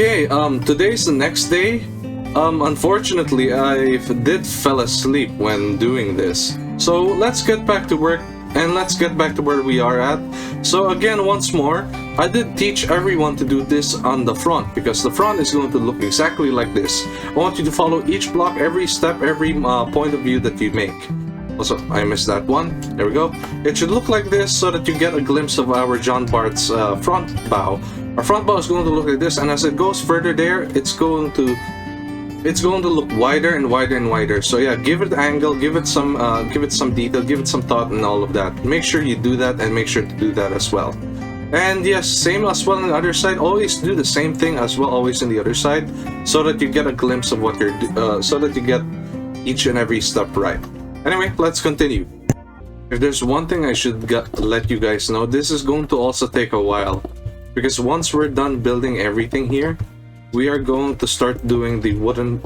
Okay, today's the next day. Unfortunately, I did fell asleep when doing this. So let's get back to work and let's get back to where we are at. So again, once more, I did teach everyone to do this on the front because the front is going to look exactly like this. I want you to follow each block, every step, every point of view that you make. Also, I missed that one. There we go. It should look like this so that you get a glimpse of our John Bart's front bow. Our front bow is going to look like this, and as it goes further there, it's going to look wider and wider and wider. So yeah, give it angle, give it some detail, give it some thought, and all of that. Make sure you do that, and make sure to do that as well. And yes, same as well on the other side. Always do the same thing as well, always on the other side, so that you get a glimpse of what so that you get each and every step right. Anyway, let's continue. If there's one thing I should let you guys know, this is going to also take a while, because once we're done building everything here, we are going to start doing the wooden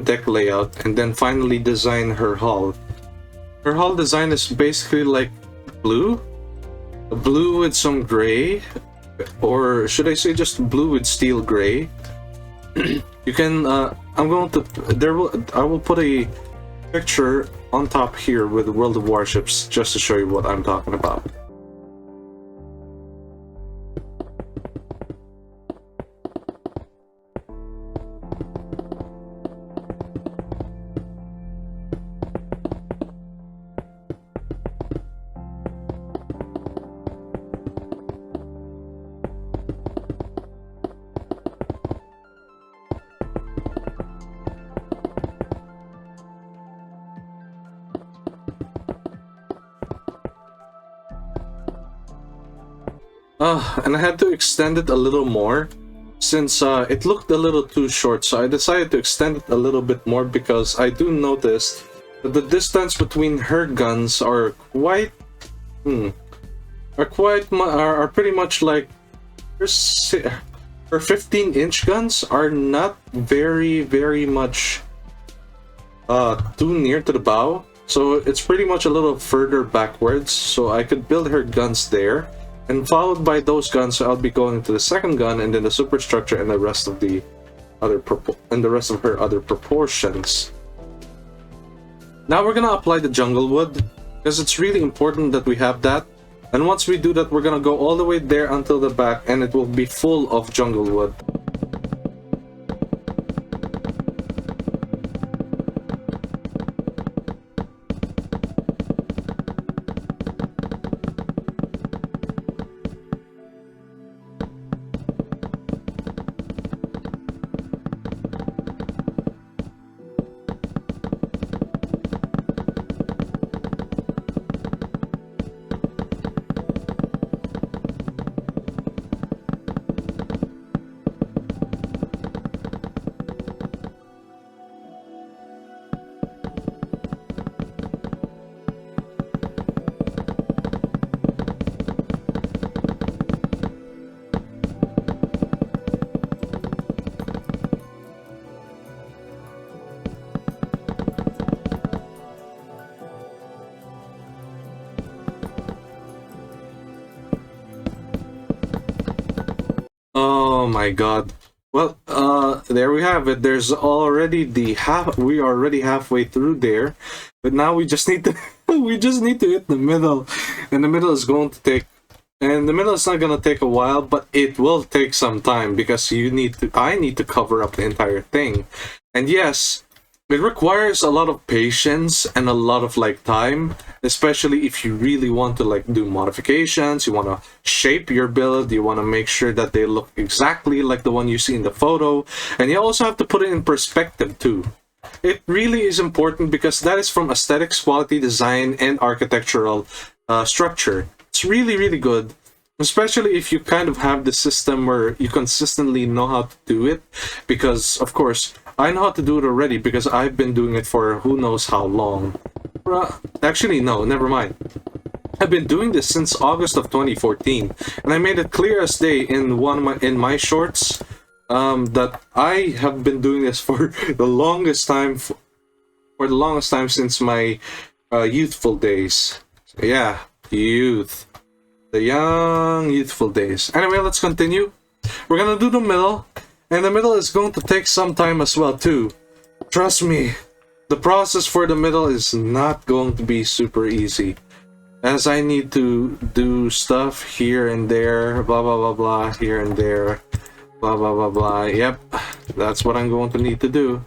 deck layout, and then finally design her hull. Her hull design is basically like blue with some gray, or should I say just blue with steel gray. You can I will put a picture on top here with World of Warships just to show you what I'm talking about. And I had to extend it a little more since it looked a little too short, so I decided to extend it a little bit more because I do notice that the distance between her guns are pretty much like her 15-inch guns are not very much too near to the bow, so it's pretty much a little further backwards, so I could build her guns there. And followed by those guns, I'll be going to the second gun, and then the superstructure, and the rest of her other proportions. Now we're gonna apply the jungle wood, because it's really important that we have that. And once we do that, we're gonna go all the way there until the back, and it will be full of jungle wood. Oh my god. Well, there we have it. There's already we are already halfway through there, but now we just need to we just need to hit the middle, and the middle is not gonna take a while, but it will take some time because I need to cover up the entire thing. And yes, it requires a lot of patience and a lot of time, especially if you really want to do modifications, you want to shape your build, you want to make sure that they look exactly like the one you see in the photo, and you also have to put it in perspective too. It really is important because that is from aesthetics, quality, design, and architectural structure. It's really good, especially if you kind of have the system where you consistently know how to do it, because of course I know how to do it already because I've been doing it for who knows how long. Actually, no, never mind. I've been doing this since August of 2014, and I made it clear as day in my shorts that I have been doing this for the longest time since my youthful days. So yeah, the young youthful days. Anyway, let's continue. We're gonna do the middle, and the middle is going to take some time as well too. Trust me, the process for the middle is not going to be super easy, as I need to do stuff here and there, blah blah blah blah, here and there, blah blah blah blah. Yep, that's what I'm going to need to do.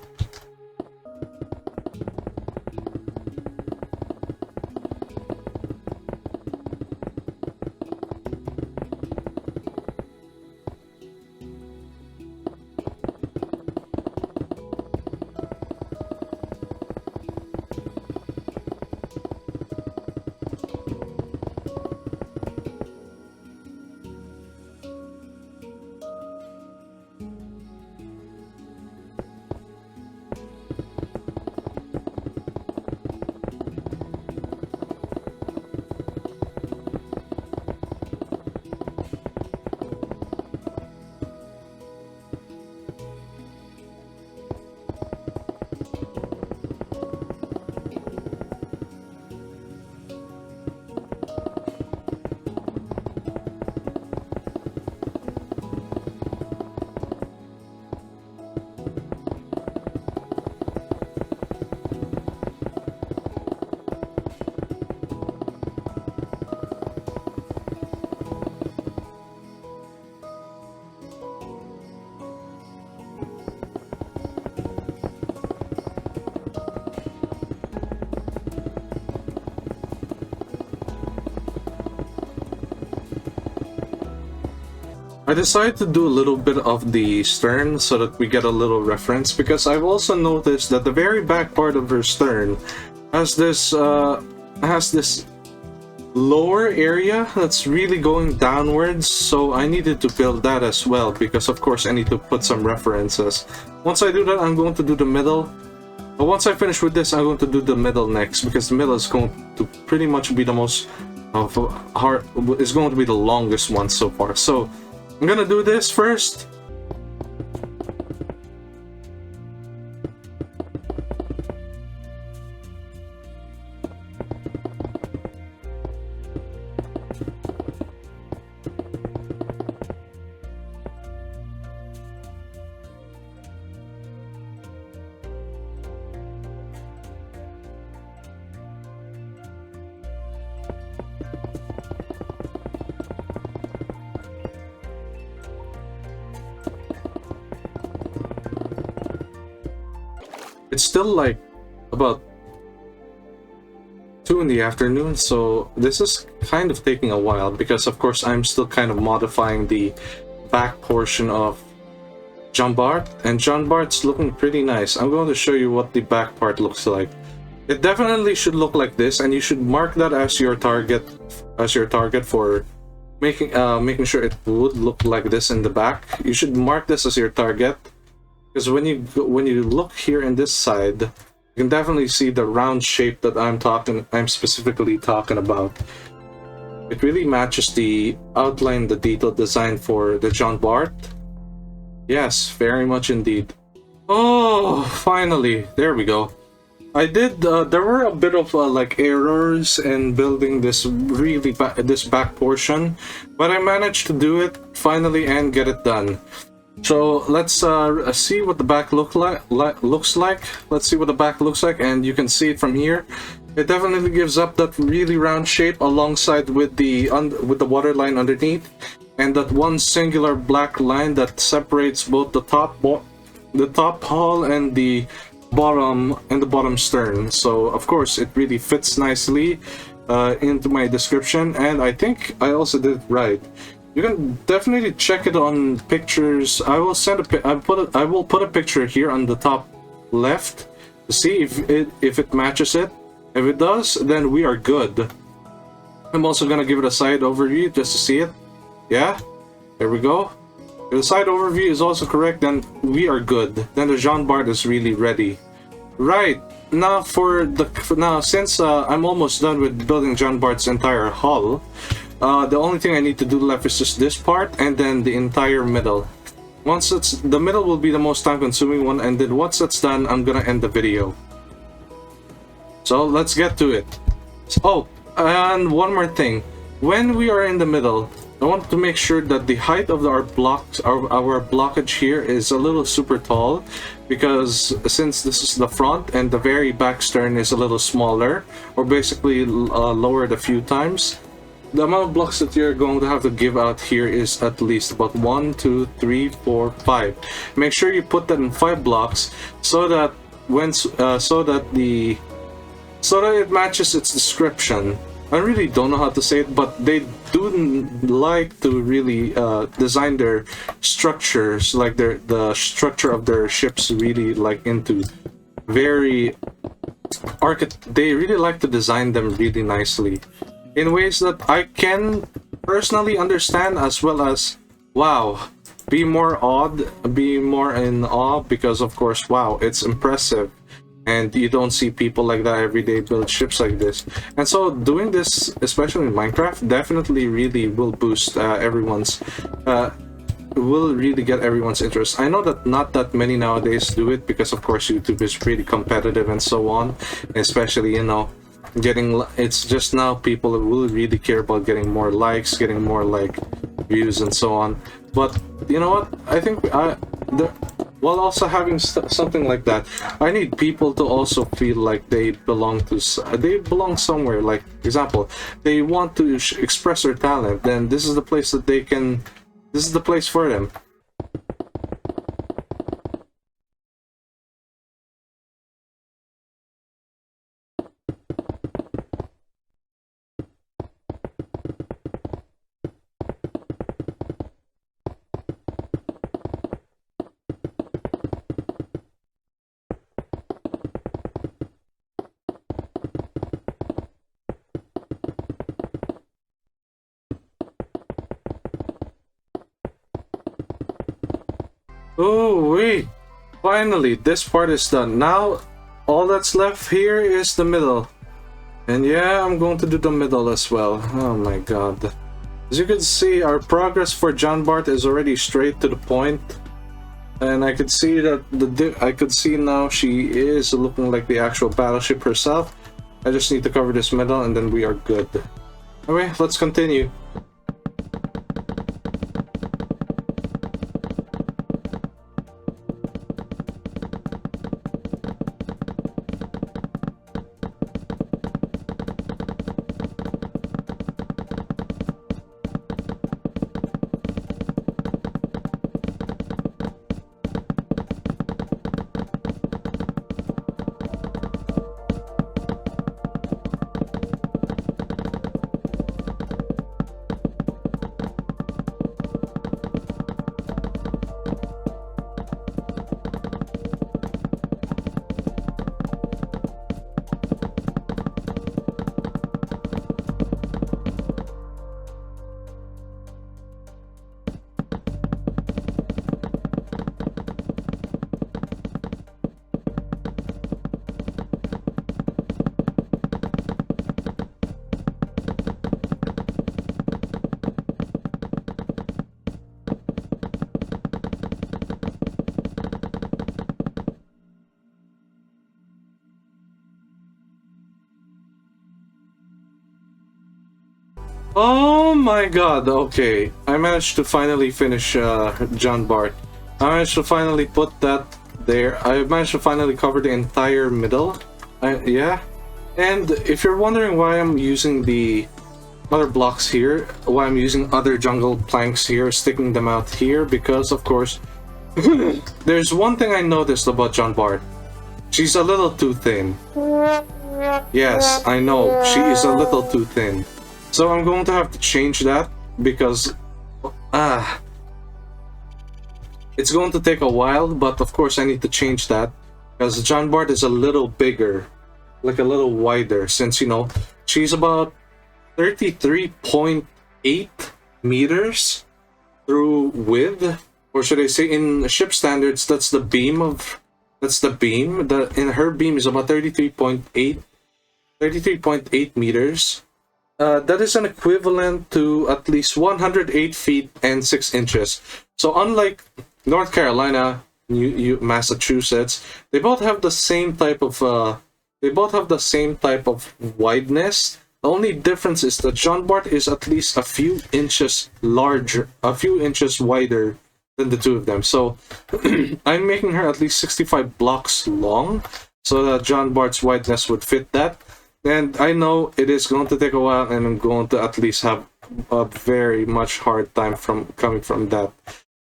I decided to do a little bit of the stern so that we get a little reference, because I've also noticed that the very back part of her stern has this lower area that's really going downwards, so I needed to build that as well, because of course I need to put some references. Once I do that, I'm going to do the middle. But once I finish with this, I'm going to do the middle next, because the middle is going to pretty much be the most hard, is going to be the longest one so far. So I'm gonna do this first. It's still like about 2 in the afternoon, so this is kind of taking a while, because of course I'm still kind of modifying the back portion of John Bart, and John Bart's looking pretty nice. I'm going to show you what the back part looks like. It definitely should look like this, and you should mark that as your target for making sure it would look like this in the back. You should mark this as your target. Because when you look here in this side, you can definitely see the round shape that I'm specifically talking about. It really matches the outline, the detailed design for the John Bart. Yes, very much indeed. Oh, finally, there we go. I did. There were a bit of like errors in building this this back portion, but I managed to do it finally and get it done. So let's see what the back looks like. Let's see what the back looks like, and you can see it from here. It definitely gives up that really round shape alongside with the water line underneath, and that one singular black line that separates both the top hull and the bottom stern. So of course it really fits nicely into my description, and I think I also did it right. You can definitely check it on pictures. I will put a picture here on the top left to see if it matches it. If it does, then we are good. I'm also gonna give it a side overview just to see it. Yeah, there we go. If the side overview is also correct, then we are good. Then the Jean Bart is really ready. Right now, since I'm almost done with building Jean Bart's entire hull. The only thing I need to do left is just this part, and then the entire middle. The middle will be the most time-consuming one, and then once that's done, I'm gonna end the video. So let's get to it. Oh, and one more thing. When we are in the middle, I want to make sure that the height of our blocks, our blockage here is a little super tall, because since this is the front and the very back stern is a little smaller, or basically lowered a few times, the amount of blocks that you're going to have to give out here is at least about 1, 2, 3, 4, 5. Make sure you put that in 5 blocks so that so that it matches its description. I really don't know how to say it, but they do like to really design their structures, like the structure of their ships, really like into very they really like to design them really nicely in ways that I can personally understand, as well as wow, be more in awe, because of course, wow, it's impressive. And you don't see people like that every day build ships like this. And so doing this, especially in Minecraft, definitely really will boost will really get everyone's interest. I know that not that many nowadays do it, because of course YouTube is pretty competitive and so on. Especially, you know, it's just now people will really care about getting more likes, getting more like views and so on. But you know what? I think while also having something like that, I need people to also feel like they belong somewhere. Like, example, they want to express their talent, then this is the place that they can. This is the place for them. Oh wait, finally this part is done. Now all that's left here is the middle, and yeah, I'm going to do the middle as well. Oh my god, as you can see, our progress for John Bart is already straight to the point, and I could see that I could see now she is looking like the actual battleship herself. I just need to cover this middle and then we are good. Okay, let's continue. Oh my god, okay. I managed to finally finish John Bart. I managed to finally put that there. I managed to finally cover the entire middle. Yeah. And if you're wondering why I'm using the other blocks here, why I'm using other jungle planks here, sticking them out here, because of course, there's one thing I noticed about John Bart. She's a little too thin. Yes, I know, she is a little too thin. So I'm going to have to change that, because it's going to take a while, but of course I need to change that, because John Bart is a little bigger, like a little wider, since, you know, she's about 33.8 meters through width, or should I say in ship standards, that's the beam. In her beam is about 33.8 meters. That is an equivalent to at least 108 feet and 6 inches. So unlike North Carolina, Massachusetts, they both have the same type of wideness, The only difference is that John Bart is at least a few inches larger, a few inches wider than the two of them. So I'm making her at least 65 blocks long so that John Bart's wideness would fit that. And I know it is going to take a while, and I'm going to at least have a very much hard time coming from that.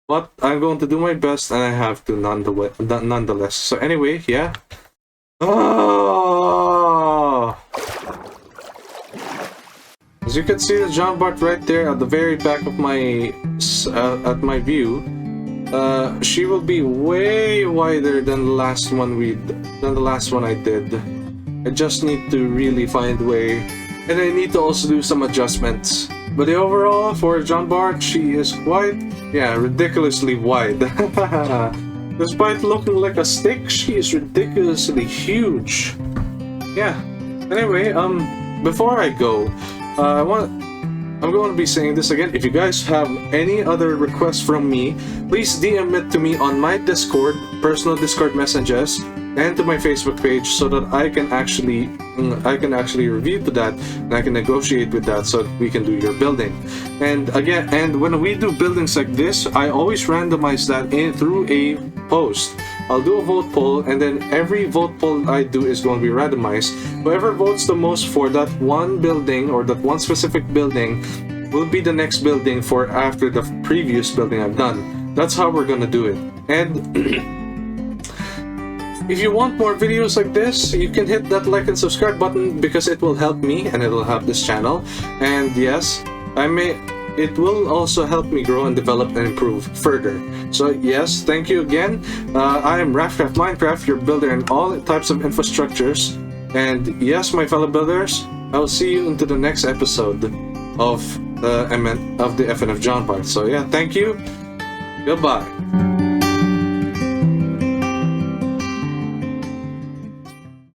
But I'm going to do my best, and I have to nonetheless. So anyway, yeah. Oh! As you can see, the John Bart right there at the very back of my view. She will be way wider than the last one I did. I just need to really find a way, and I need to also do some adjustments. But the overall for John Bart, she is quite, yeah, ridiculously wide. Despite looking like a stick, she is ridiculously huge. Yeah. Anyway, before I go, I'm going to be saying this again. If you guys have any other requests from me, please DM it to me on my Discord, personal Discord messages, and to my Facebook page, so that I can actually review to that, and I can negotiate with that so that we can do your building. And again, when we do buildings like this, I always randomize that through a post. I'll do a vote poll, and then every vote poll I do is going to be randomized. Whoever votes the most for that one building, or that one specific building, will be the next building for after the previous building I've done. That's how we're gonna do it. And if you want more videos like this, you can hit that like and subscribe button, because it will help me and it will help this channel. And yes, it will also help me grow and develop and improve further. So yes, thank you again. I am Raffcraft Minecraft, your builder in all types of infrastructures. And yes, my fellow builders, I will see you into the next episode of the FNF John Bart. So yeah, thank you. Goodbye.